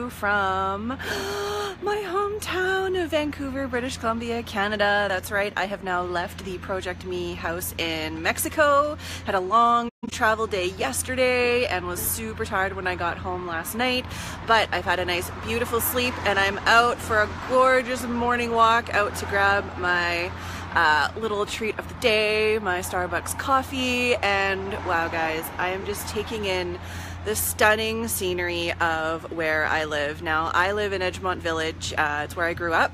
you from my hometown of Vancouver, British Columbia, Canada. That's right, I have now left the ProjectME house in Mexico. Had a long travel day yesterday and was super tired when I got home last night, but I've had a nice beautiful sleep and I'm out for a gorgeous morning walk out to grab my little treat of the day, my Starbucks coffee. And wow guys, I am just taking in the stunning scenery of where I live. Now I live in Edgemont Village. It's where I grew up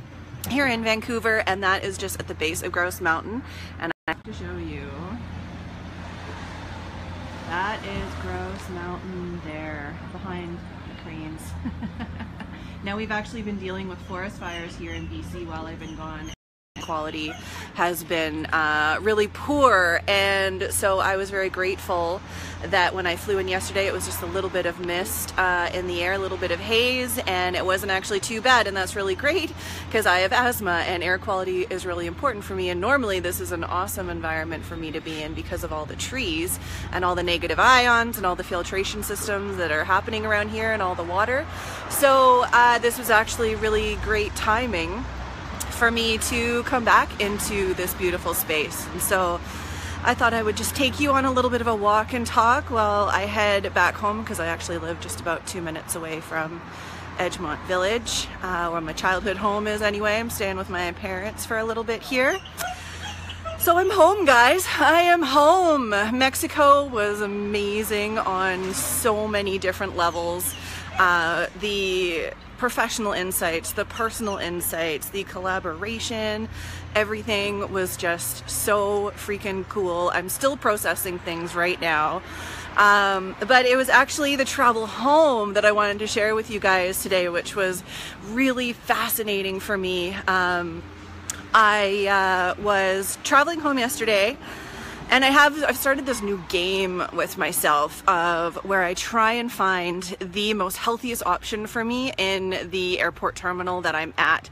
here in Vancouver, and that is just at the base of Grouse Mountain. And I have to show you, that is Grouse Mountain there behind the cranes. Now we've actually been dealing with forest fires here in BC while I've been gone. Quality has been really poor, and so I was very grateful that when I flew in yesterday it was just a little bit of mist in the air, a little bit of haze, and it wasn't actually too bad. And that's really great because I have asthma and air quality is really important for me, and normally this is an awesome environment for me to be in because of all the trees and all the negative ions and all the filtration systems that are happening around here and all the water. So this was actually really great timing for me to come back into this beautiful space. And so I thought I would just take you on a little bit of a walk and talk while I head back home, because I actually live just about 2 minutes away from Edgemont Village, where my childhood home is anyway. I'm staying with my parents for a little bit here. So I'm home, guys. I am home. Mexico was amazing on so many different levels. The professional insights, the personal insights, the collaboration, everything was just so freaking cool. I'm still processing things right now. But it was actually the travel home that I wanted to share with you guys today, which was really fascinating for me. I was traveling home yesterday, and I've started this new game with myself of where I try and find the most healthiest option for me in the airport terminal that I'm at.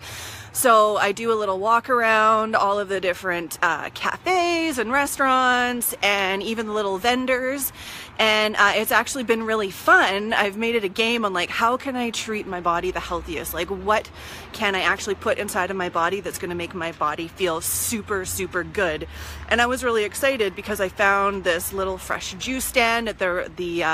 So I do a little walk around all of the different cafes and restaurants and even the little vendors, and it's actually been really fun. I've made it a game on like, how can I treat my body the healthiest? Like, what can I actually put inside of my body that's going to make my body feel super, super good? And I was really excited because I found this little fresh juice stand at the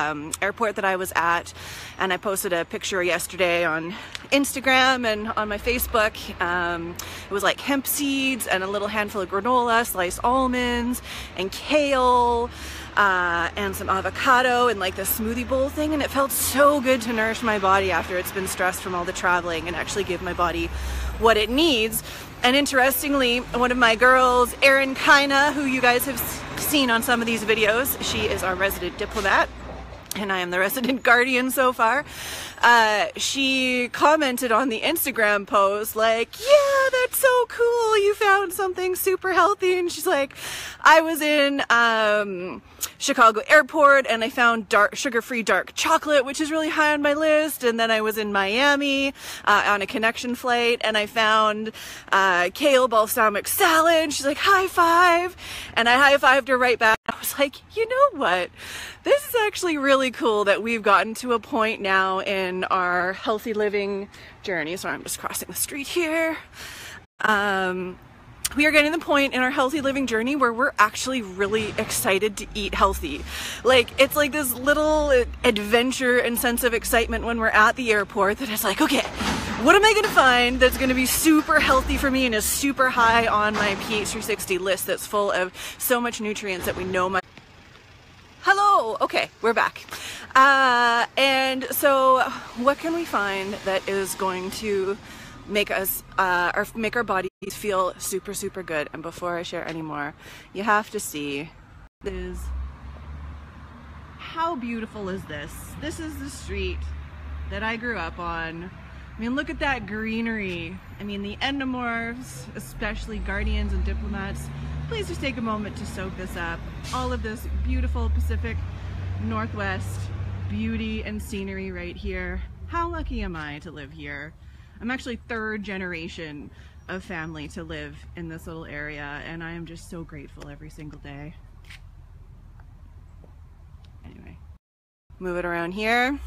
airport that I was at, and I posted a picture yesterday on Instagram and on my Facebook. It was like hemp seeds and a little handful of granola, sliced almonds and kale, and some avocado and like this smoothie bowl thing, and it felt so good to nourish my body after it's been stressed from all the traveling and actually give my body what it needs. And interestingly, one of my girls, Erin Kaina, who you guys have seen on some of these videos, she is our resident diplomat and I am the resident guardian so far. She commented on the Instagram post like, yeah, that's so cool, you found something super healthy. And she's like, I was in Chicago airport and I found sugar-free dark chocolate, which is really high on my list. And then I was in Miami on a connection flight and I found kale balsamic salad. She's like, high five. And I high-fived her right back. I was like, you know what? This is actually really cool that we've gotten to a point now in our healthy living journey. So I'm just crossing the street here. We are getting to the point in our healthy living journey where we're actually really excited to eat healthy. Like, it's like this little adventure and sense of excitement when we're at the airport that it's like, okay, what am I gonna find that's gonna be super healthy for me and is super high on my PH360 list that's full of so much nutrients that we know Hello, okay, we're back. And so what can we find that is going to make us or make our bodies feel super, super good? And before I share any more, you have to see this. How beautiful is this? This is the street that I grew up on. I mean, look at that greenery. I mean, the endomorphs, especially guardians and diplomats, please just take a moment to soak this up. All of this beautiful Pacific Northwest beauty and scenery right here. How lucky am I to live here? I'm actually third generation of family to live in this little area, and I am just so grateful every single day. Anyway, move it around here.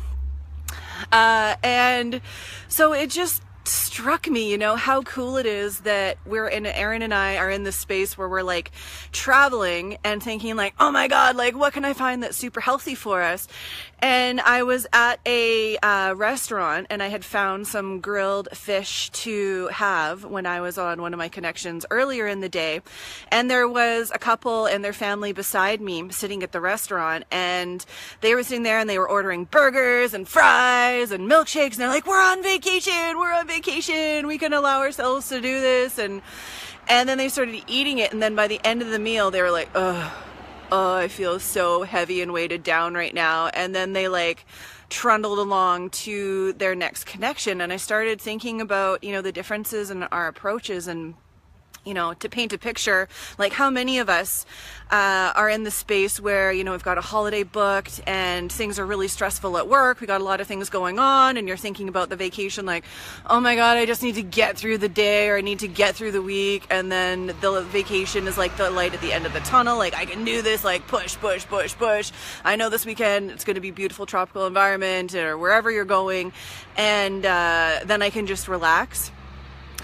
And so it just struck me, you know, how cool it is that Aaron and I are in this space where we're like traveling and thinking like, oh my God, like what can I find that's super healthy for us? And I was at a restaurant and I had found some grilled fish to have when I was on one of my connections earlier in the day. And there was a couple and their family beside me sitting at the restaurant, and they were sitting there and they were ordering burgers and fries and milkshakes, and they're like, we're on vacation, we can allow ourselves to do this. And then they started eating it, and then by the end of the meal they were like, oh, I feel so heavy and weighted down right now. And then they like trundled along to their next connection. And I started thinking about, you know, the differences in our approaches, and you know, to paint a picture, like how many of us are in the space where, you know, we've got a holiday booked and things are really stressful at work. We got a lot of things going on, and you're thinking about the vacation like, oh my God, I just need to get through the day, or I need to get through the week. And then the vacation is like the light at the end of the tunnel. Like, I can do this, like push. I know this weekend it's going to be beautiful tropical environment or wherever you're going. And then I can just relax.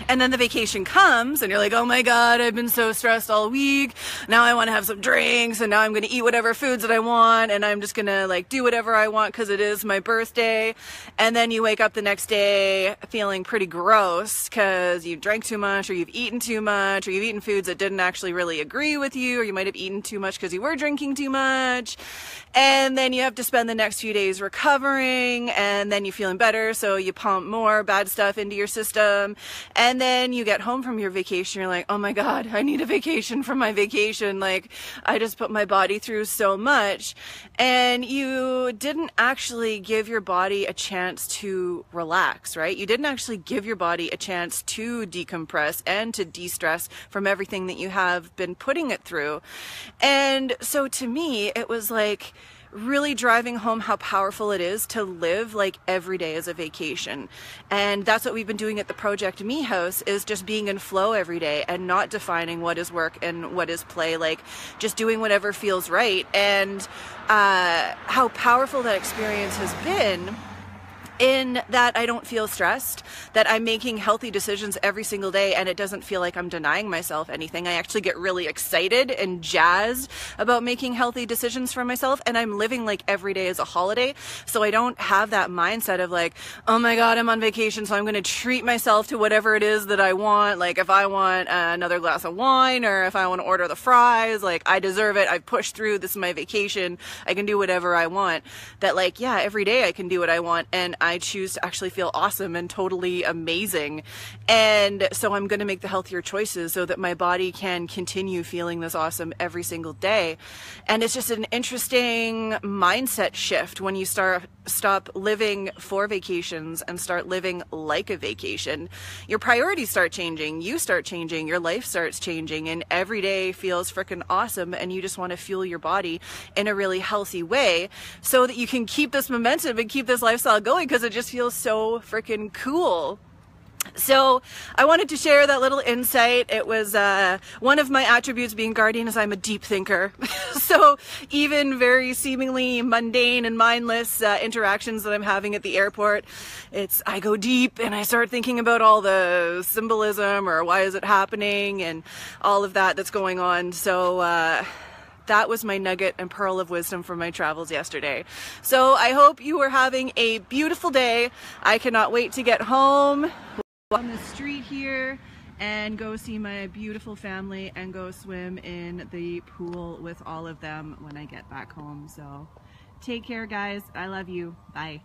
And then the vacation comes and you're like, oh my God, I've been so stressed all week. Now I want to have some drinks, and now I'm going to eat whatever foods that I want, and I'm just going to like do whatever I want because it is my birthday. And then you wake up the next day feeling pretty gross because you drank too much, or you've eaten too much, or you've eaten foods that didn't actually really agree with you, or you might have eaten too much because you were drinking too much. And then you have to spend the next few days recovering, and then you're feeling better, so you pump more bad stuff into your system. And then you get home from your vacation, you're like, oh my God, I need a vacation from my vacation. Like, I just put my body through so much. And you didn't actually give your body a chance to relax, right? You didn't actually give your body a chance to decompress and to de-stress from everything that you have been putting it through. And so to me, it was like really driving home how powerful it is to live like every day as a vacation. And that's what we've been doing at the ProjectME house, is just being in flow every day and not defining what is work and what is play, like just doing whatever feels right. And how powerful that experience has been, in that I don't feel stressed, that I'm making healthy decisions every single day, and it doesn't feel like I'm denying myself anything. I actually get really excited and jazzed about making healthy decisions for myself, and I'm living like every day as a holiday. So I don't have that mindset of like, oh my God, I'm on vacation, so I'm going to treat myself to whatever it is that I want. Like if I want another glass of wine, or if I want to order the fries, like I deserve it. I've pushed through. This is my vacation. I can do whatever I want. That like, yeah, every day I can do what I want, and I choose to actually feel awesome and totally amazing. And so I'm going to make the healthier choices so that my body can continue feeling this awesome every single day. And it's just an interesting mindset shift when you stop living for vacations and start living like a vacation. Your priorities start changing, you start changing, your life starts changing, and every day feels freaking awesome, and you just want to fuel your body in a really healthy way so that you can keep this momentum and keep this lifestyle going, because it just feels so freaking cool. So I wanted to share that little insight. It was one of my attributes being guardian is I'm a deep thinker. So even very seemingly mundane and mindless interactions that I'm having at the airport, I go deep and I start thinking about all the symbolism, or why is it happening, and all of that that's going on. So that was my nugget and pearl of wisdom from my travels yesterday. So I hope you are having a beautiful day. I cannot wait to get home on the street here and go see my beautiful family and go swim in the pool with all of them when I get back home. So take care, guys. I love you. Bye.